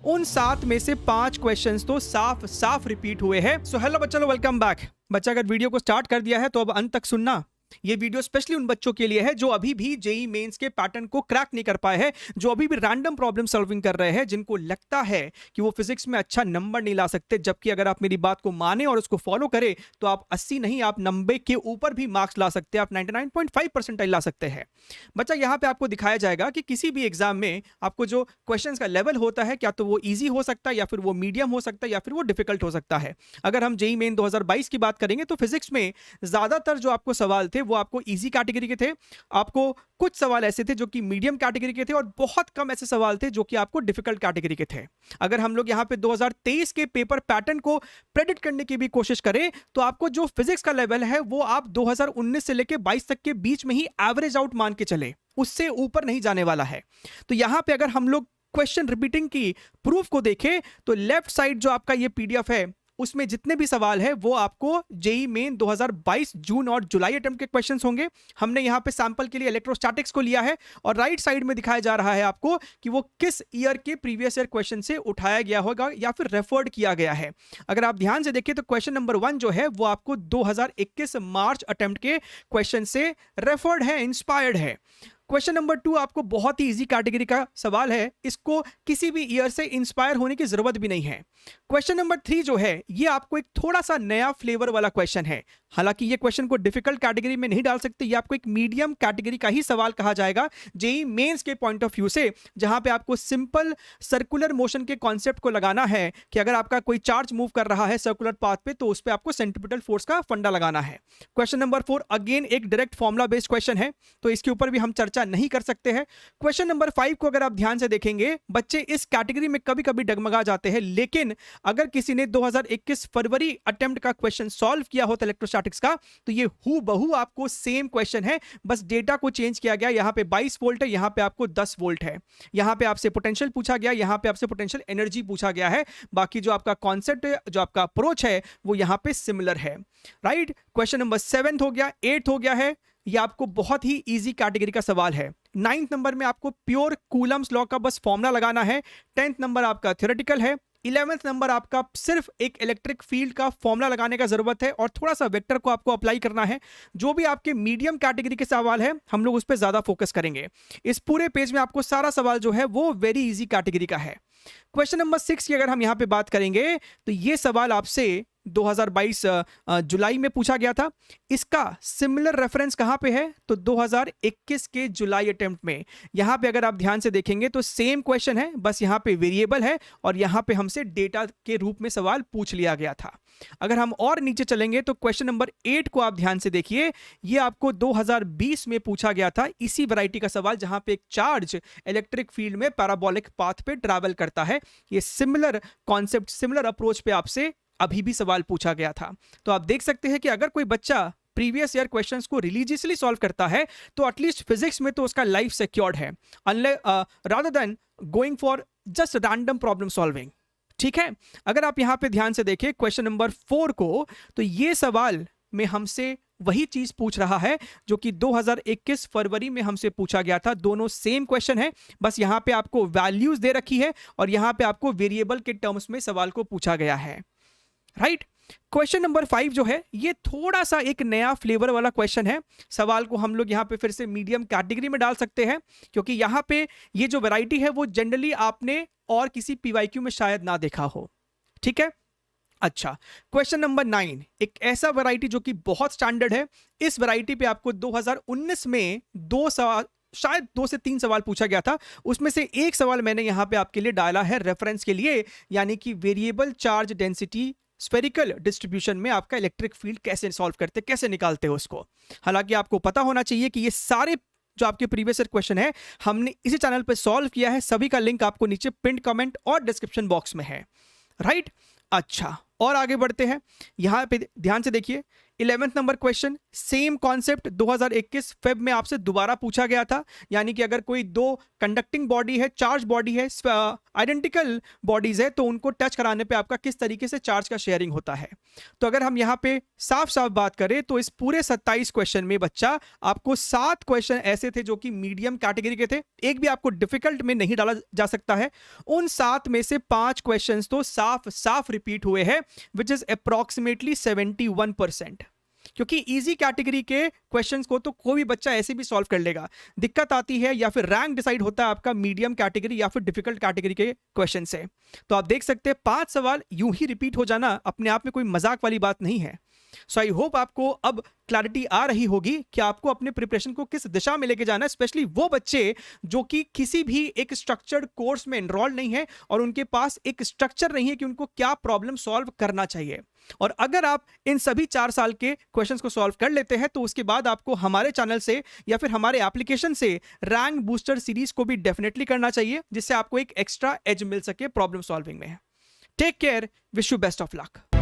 उन 7 में से 5 क्वेश्चंस तो साफ साफ रिपीट हुए हैं। सो हेलो बच्चों, वेलकम बैक। बच्चा अगर वीडियो को स्टार्ट कर दिया है तो अब अंत तक सुनना। ये वीडियो स्पेशली उन बच्चों के लिए है जो अभी भी जेईई मेंस के पैटर्न को क्रैक नहीं कर पाए हैं, जो अभी भी रैंडम प्रॉब्लम सॉल्विंग कर रहे हैं, जिनको लगता है कि वो फिजिक्स में अच्छा नंबर नहीं ला सकते, जबकि अगर आप मेरी बात को माने और उसको फॉलो करें तो आप 80 नहीं, आप 90 के ऊपर भी मार्क्स ला सकते हैं, आप 99.5 परसेंटाइल ला सकते हैं। बच्चा यहाँ पे आपको दिखाया जाएगा कि किसी भी एग्जाम में आपको जो क्वेश्चन का लेवल होता है, क्या तो वो ईजी हो सकता है, या फिर वो मीडियम हो सकता है, या फिर वो डिफिकल्ट हो सकता है। अगर हम जेईई मेन 2022 की बात करेंगे तो फिजिक्स में ज्यादातर जो आपको सवाल थे वो आपको ईजी कैटेगरी के थे, आपको कुछ सवाल ऐसे थे जो कि मीडियम कैटेगरी के थे, और बहुत कम ऐसे सवाल थे जो कि आपको डिफिकल्ट कैटेगरी के थे। अगर हम लोग यहां पे 2023 के पेपर पैटर्न को प्रेडिक्ट करने की भी कोशिश करें तो आपको जो फिजिक्स का लेवल है वो आप 2019 से लेकर 22 तक के बीच में ही एवरेज आउट मान के चले, उससे ऊपर नहीं जाने वाला है। तो यहां पे अगर हम लोग क्वेश्चन रिपीटिंग की प्रूफ को देखें तो लेफ्ट साइड जो आपका ये पीडीएफ है उसमें जितने भी सवाल है वो आपको जेईई मेन 2022 जून और जुलाई अटेम्प्ट के क्वेश्चंस होंगे। हमने यहां पे सैंपल के लिए इलेक्ट्रोस्टैटिक्स को लिया है, और राइट साइड में दिखाया जा रहा है आपको कि वो किस ईयर के प्रीवियस ईयर क्वेश्चन से उठाया गया होगा या फिर रेफर्ड किया गया है। अगर आप ध्यान से देखिए तो क्वेश्चन नंबर 1 जो है वो आपको 2021 मार्च अटेम्प्ट के क्वेश्चन से रेफर्ड है, इंस्पायर्ड है। क्वेश्चन नंबर 2 आपको बहुत ही इजी कैटेगरी का सवाल है, इसको किसी भी ईयर से इंस्पायर होने की जरूरत भी नहीं है। क्वेश्चन नंबर 3 जो है ये आपको एक थोड़ा सा नया फ्लेवर वाला क्वेश्चन है। हालांकि ये क्वेश्चन को डिफिकल्ट कैटेगरी में नहीं डाल सकते, ये आपको एक मीडियम कैटेगरी का ही सवाल कहा जाएगा जेईई मेंस के पॉइंट ऑफ व्यू से, जहां पे आपको सिंपल सर्कुलर मोशन के कॉन्सेप्ट को लगाना है कि अगर आपका कोई चार्ज मूव कर रहा है सर्कुलर पाथ पे तो उस पर आपको सेंट्रीपिटल फोर्स का फंडा लगाना है। क्वेश्चन नंबर 4 अगेन एक डायरेक्ट फॉर्मुला बेस्ड क्वेश्चन है, तो इसके ऊपर भी हम चर्चा नहीं कर सकते हैं। क्वेश्चन नंबर 5 को अगर आप ध्यान से देखेंगे, बच्चे इस कैटेगरी में कभी कभी डगमगा जाते हैं, लेकिन अगर किसी ने 2021 फरवरी अटेम्प्ट का क्वेश्चन सॉल्व किया हो इलेक्ट्रोस्टैटिक्स का तो ये हूबहू आपको सेम क्वेश्चन है, बस डेटा को चेंज किया गया। यहां पे 22 वोल्ट है, यहां पे आपको 10 वोल्ट है। यहां पे आपसे पोटेंशियल पूछा गया, यहां पे आपसे पोटेंशियल एनर्जी पूछा गया है। बाकी जो आपका कॉन्सेप्ट है, जो आपका अप्रोच है वो यहां पे सिमिलर है। राइट, क्वेश्चन नंबर 7 हो गया, 8 हो गया है। ये आपको बहुत ही इजी कैटेगरी का सवाल है। 9th नंबर में आपको प्योर कूलम्स लॉ का बस फॉर्मूला लगाना है। 10th नंबर आपका थ्योरेटिकल है। 11th नंबर आपका सिर्फ एक इलेक्ट्रिक फील्ड का फॉर्मूला लगाने का जरूरत है, और थोड़ा सा वेक्टर को आपको अप्लाई करना है। जो भी आपके मीडियम कैटेगरी के सवाल है हम लोग उस पर ज्यादा फोकस करेंगे। इस पूरे पेज में आपको सारा सवाल जो है वो वेरी इजी कैटेगरी का है। क्वेश्चन नंबर 6 की अगर हम यहां पे बात करेंगे तो ये सवाल आपसे 2022 जुलाई में पूछा गया था। इसका सिमिलर रेफरेंस कहां पे है तो 2021 के जुलाई अटेम्प्ट में। यहां पे अगर आप ध्यान से देखेंगे तो सेम क्वेश्चन है, बस यहां पे वेरिएबल है और यहां पे हमसे डेटा के रूप में सवाल पूछ लिया गया था। अगर हम और नीचे चलेंगे तो क्वेश्चन नंबर 8 को आप ध्यान से देखिए, ये आपको 2020 में पूछा गया था, इसी वैरायटी का सवाल जहां पे एक चार्ज इलेक्ट्रिक फील्ड में पैराबोलिक पाथ पे ट्रैवल करता है। ये सिमिलर कॉन्सेप्ट, सिमिलर अप्रोच पे आपसे अभी भी सवाल पूछा गया था। तो आप देख सकते हैं कि अगर कोई बच्चा प्रीवियस ईयर क्वेश्चंस को रिलीजियसली सॉल्व करता है तो एटलीस्ट फिजिक्स में तो उसका लाइफ सिक्योर्ड है, rather than going for just random problem solving. ठीक है, अगर आप यहां पे ध्यान से देखें क्वेश्चन नंबर 4 को, तो ये सवाल में हमसे वही चीज पूछ रहा है जो कि 2021 फरवरी में हमसे पूछा गया था। दोनों सेम क्वेश्चन है, बस यहां पे आपको वैल्यूज दे रखी है और यहां पे आपको वेरिएबल के टर्म्स में सवाल को पूछा गया है। राइट, क्वेश्चन नंबर 5 जो है ये थोड़ा सा एक नया फ्लेवर वाला क्वेश्चन है। सवाल को हम लोग यहां पे फिर से मीडियम कैटेगरी में डाल सकते हैं, क्योंकि यहां पे ये जो वैरायटी है वो जनरली आपने और किसी पीवाईक्यू में शायद ना देखा हो। ठीक है, अच्छा, क्वेश्चन नंबर 9 एक ऐसा वैरायटी जो कि बहुत स्टैंडर्ड है। इस वैरायटी पे आपको 2019 में 2 सवाल, शायद 2 से 3 सवाल पूछा गया था, उसमें से एक सवाल मैंने यहां पे आपके लिए डाला है रेफरेंस के लिए, यानी कि variable charge density spherical distribution में आपका इलेक्ट्रिक फील्ड कैसे सॉल्व करते, कैसे निकालते हो उसको। हालांकि आपको पता होना चाहिए कि ये सारे जो आपके प्रीवियस ईयर क्वेश्चन है हमने इसी चैनल पे सॉल्व किया है, सभी का लिंक आपको नीचे पिन कमेंट और डिस्क्रिप्शन बॉक्स में है। राइट, अच्छा, और आगे बढ़ते हैं। यहां पे ध्यान से देखिए, 11th number question, same concept 2021 Feb में आपसे दोबारा पूछा गया था। यानी कि अगर कोई दो कंडक्टिंग बॉडी है, चार्ज बॉडी है, आइडेंटिकल बॉडीज है, तो उनको टच कराने पे आपका किस तरीके से चार्ज का शेयरिंग होता है। तो अगर हम यहाँ पे साफ साफ बात करें तो इस पूरे 27 क्वेश्चन में बच्चा आपको 7 क्वेश्चन ऐसे थे जो कि मीडियम कैटेगरी के थे, एक भी आपको डिफिकल्ट में नहीं डाला जा सकता है। उन 7 में से 5 क्वेश्चन तो साफ साफ रिपीट हुए हैं, विच इज अप्रॉक्सीमेटली 71%। क्योंकि इजी कैटेगरी के क्वेश्चंस को तो कोई भी बच्चा ऐसे भी सॉल्व कर लेगा। दिक्कत आती है या फिर रैंक डिसाइड होता है आपका मीडियम कैटेगरी या फिर डिफिकल्ट कैटेगरी के क्वेश्चन से। तो आप देख सकते हैं 5 सवाल यूं ही रिपीट हो जाना अपने आप में कोई मजाक वाली बात नहीं है। सो आई होप आपको अब क्लैरिटी आ रही होगी कि आपको अपने प्रिपरेशन को किस दिशा में लेके जाना है, स्पेशली वो बच्चे जो कि किसी भी एक स्ट्रक्चर्ड कोर्स में एनरोल नहीं है और उनके पास एक स्ट्रक्चर नहीं है कि उनको क्या प्रॉब्लम सॉल्व करना चाहिए। और अगर आप इन सभी 4 साल के क्वेश्चंस को सॉल्व कर लेते हैं तो उसके बाद आपको हमारे चैनल से या फिर हमारे एप्लीकेशन से रैंक बूस्टर सीरीज को भी डेफिनेटली करना चाहिए, जिससे आपको एक एक्स्ट्रा एज मिल सके प्रॉब्लम सॉल्विंग में। Take care, wish you best of luck.